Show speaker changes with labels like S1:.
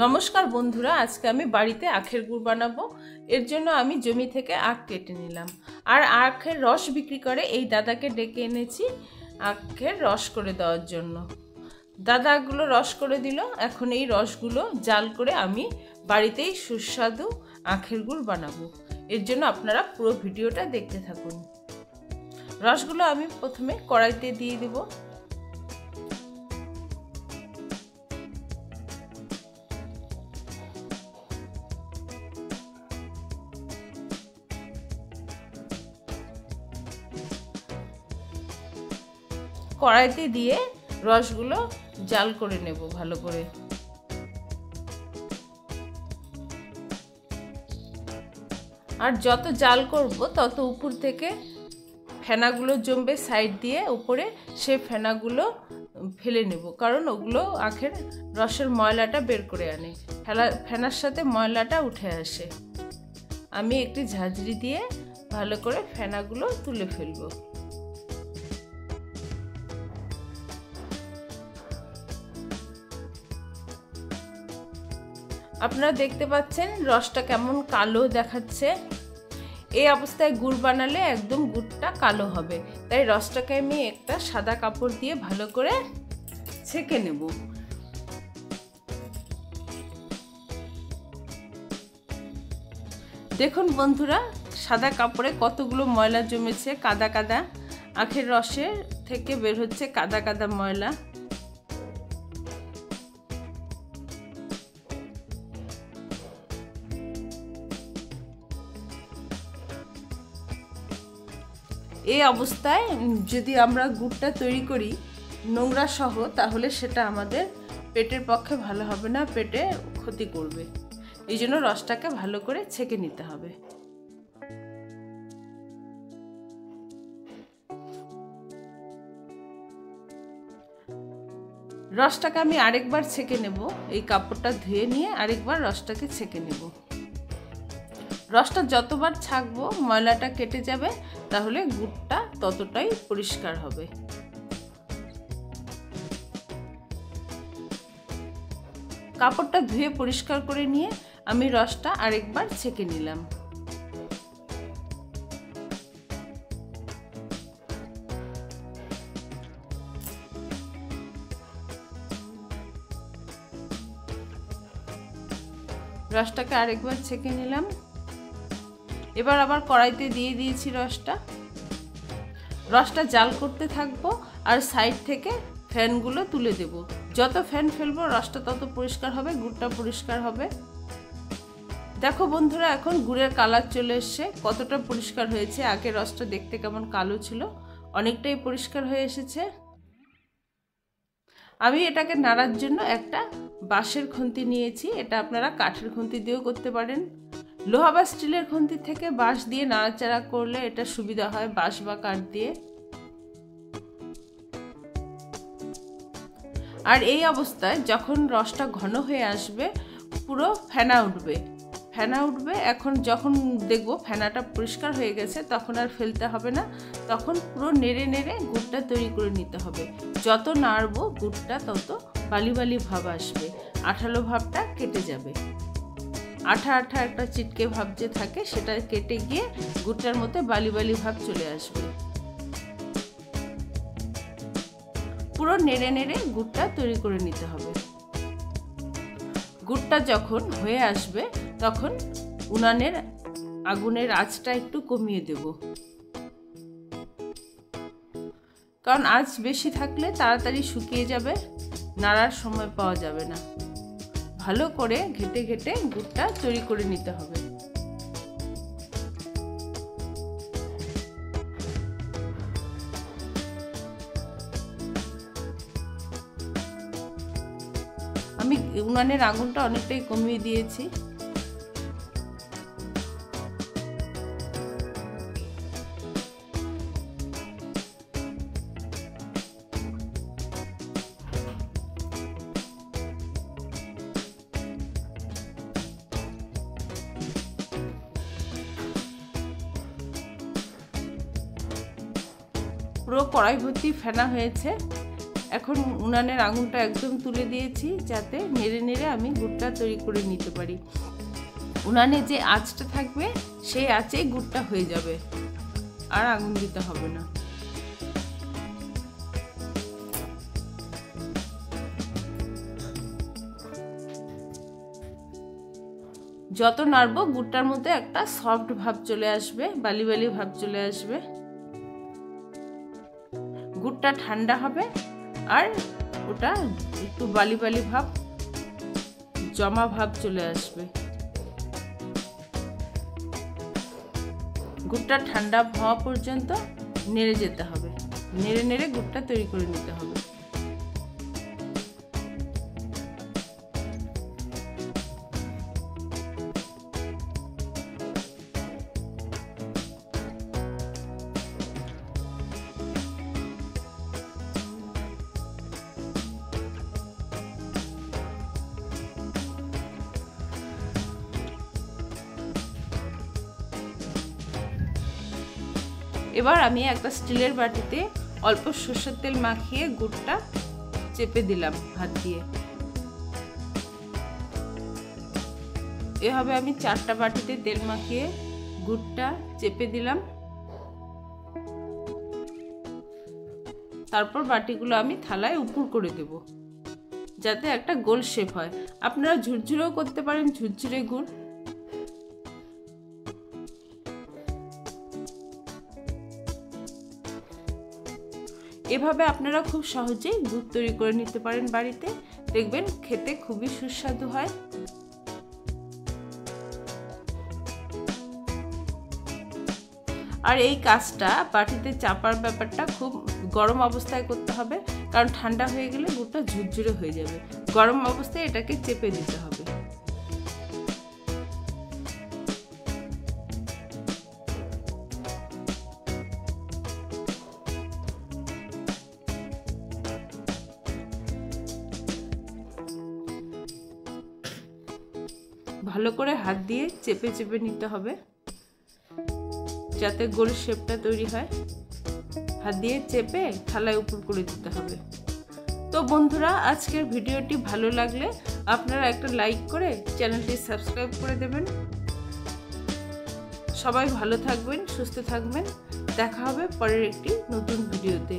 S1: নমস্কার বন্ধুরা, আজকে আমি বাড়িতে আখের গুড় বানাবো। এর জন্য আমি জমি থেকে আখ কেটে নিলাম আর আখের রস বিক্রি করে এই দাদাকে ডেকে এনেছি আখের রস করে দেওয়ার জন্য। দাদাগুলো রস করে দিল। এখন এই রসগুলো জাল করে আমি বাড়িতেই সুস্বাদু আখের গুড় বানাবো। এর জন্য আপনারা পুরো ভিডিওটা দেখতে থাকুন। রসগুলো আমি প্রথমে কড়াইতে দিয়ে দেব। কড়াইতে দিয়ে রসগুলো জাল করে নেব ভালো করে। আর যত জাল করব তত উপর থেকে ফেনাগুলো জমবে সাইড দিয়ে উপরে, সে ফেনাগুলো ফেলে নেব, কারণ ওগুলো আখের রসের ময়লাটা বের করে আনে। ফেনার সাথে ময়লাটা উঠে আসে। আমি একটি ঝাঁঝরি দিয়ে ভালো করে ফেনাগুলো তুলে ফেলবো। আপনারা দেখতে পাচ্ছেন রসটা কেমন কালো দেখাচ্ছে। এই অবস্থায় গুড় বানালে একদম গুড়টা কালো হবে, তাই রসটাকে আমি একটা সাদা কাপড় দিয়ে ভালো করে ছেঁকে নেব। দেখুন বন্ধুরা, সাদা কাপড়ে কতগুলো ময়লা জমেছে, কাদা কাদা। আখের রসের থেকে বের হচ্ছে কাদা কাদা ময়লা। এই অবস্থায় যদি আমরা গুড়টা তৈরি করি নোংরা সহ, তাহলে সেটা আমাদের পেটের পক্ষে ভালো হবে না, পেটে ক্ষতি করবে। এই জন্য রসটাকে ভালো করে ছেঁকে নিতে হবে। রসটাকে আমি আরেকবার ছেঁকে নেব। এই কাপড়টা ধুয়ে নিয়ে আরেকবার রসটাকে ছেঁকে নেব। রসটা যতবার ছাঁকবো ময়লাটা কেটে যাবে, তাহলে গুড়টা ততটাই পরিষ্কার হবে। কাপড়টা ধুয়ে পরিষ্কার করে নিয়ে আমি রসটা আরেকবার ছেঁকে নিলাম। রসটাকে আরেকবার ছেঁকে নিলাম। এবার আবার কড়াইতে দিয়ে দিয়েছি রসটা জাল করতে থাকবো আর সাইড থেকে ফ্যানগুলো তুলে দেব। যত ফ্যান ফেলবো রসটা তত পরিষ্কার হবে, গুড়টা পরিষ্কার হবে। দেখো বন্ধুরা, এখন গুড়ের কালার চলে এসছে, কতটা পরিষ্কার হয়েছে। আগে রসটা দেখতে কেমন কালো ছিল, অনেকটাই পরিষ্কার হয়ে এসেছে। আমি এটাকে নাড়ার জন্য একটা বাঁশের খুন্তি নিয়েছি। এটা আপনারা কাঠের খুন্তি দিয়েও করতে পারেন। লোহা বা স্টিলের খুন্তি থেকে বাঁশ দিয়ে নাড়াচাড়া করলে এটা সুবিধা হয়, বাঁশ বা কাঠ দিয়ে। আর এই অবস্থায় যখন রসটা ঘন হয়ে আসবে, পুরো ফেনা উঠবে। এখন যখন দেখবো ফেনাটা পরিষ্কার হয়ে গেছে, তখন আর ফেলতে হবে না। তখন পুরো নেড়ে নেড়ে গুড়টা তৈরি করে নিতে হবে। যত নাড়বো গুড়টা তত বালি বালি ভাব আসবে, আঠালো ভাবটা কেটে যাবে। আঠা আঠা একটা চিটকে ভাব যে থাকে, সেটা কেটে গিয়ে গুড়টার মধ্যে বালি বালি ভাব চলে আসবে। পুরো নেড়ে নেড়ে গুড়টা তৈরি করে নিতে হবে। গুড়টা যখন হয়ে আসবে তখন উনানের আগুনের আঁচটা একটু কমিয়ে দেব, কারণ আঁচ বেশি থাকলে তাড়াতাড়ি শুকিয়ে যাবে, নাড়ার সময় পাওয়া যাবে না। ভালো করে ঘেটে ঘেটে গুড়টা তৈরি করে নিতে হবে। আমি উনানের আগুনটা অনেকটাই কমিয়ে দিয়েছি। পুরো কড়াই ভর্তি ফেনা হয়েছে। এখন উনানের আগুনটা একদম তুলে দিয়েছি, যাতে নেড়ে নেড়ে আমি গুড়টা তৈরি করে নিতে পারি। উনানে যে আঁচটা থাকবে সেই আঁচেই গুড়টা হয়ে যাবে, আর আগুন দিতে হবে না। যত নাড়বো গুড়টার মধ্যে একটা সফট ভাব চলে আসবে, বালি বালি ভাব চলে আসবে। গুড়টা ঠান্ডা হবে আর ওটা একটু বালি বালি ভাব, জমা ভাব চলে আসবে। গুড়টা ঠান্ডা হওয়া পর্যন্ত নেড়ে যেতে হবে, নেড়ে নেড়ে গুড়টা তৈরি করে নিতে হবে। এবার আমি একটা স্টিলের বাটিতে অল্প সরষের তেল মাখিয়ে গুড়টা চেপে দিলাম হাত দিয়ে। এভাবে আমি 4টা বাটিতে তেল মাখিয়ে গুড়টা চেপে দিলাম। তারপর বাটিগুলো আমি থালায় উপর করে দেব, যাতে একটা গোল শেপ হয়। আপনারা ঝুরঝুরেও করতে পারেন, ঝুরঝুরে গুড়। এভাবে আপনারা খুব সহজেই গুড় তৈরি করে নিতে পারেন বাড়িতে, দেখবেন খেতে খুবই সুস্বাদু হয়। আর এই কাজটা বাটিতে চাপার ব্যাপারটা খুব গরম অবস্থায় করতে হবে, কারণ ঠান্ডা হয়ে গেলে গুড়টা ঝুরঝুরে হয়ে যাবে। গরম অবস্থায় এটাকে চেপে দিতে হবে। ভালো করে হাত দিয়ে চেপে চেপে নিতে হবে, যাতে গোল শেপটা তৈরি হয়। হাত দিয়ে চেপে থালায় উপর করে দিতে হবে। তো বন্ধুরা, আজকের ভিডিওটি ভালো লাগলে আপনারা একটা লাইক করে চ্যানেলটি সাবস্ক্রাইব করে দেবেন। সবাই ভালো থাকবেন, সুস্থ থাকবেন। দেখা হবে পরের একটি নতুন ভিডিওতে।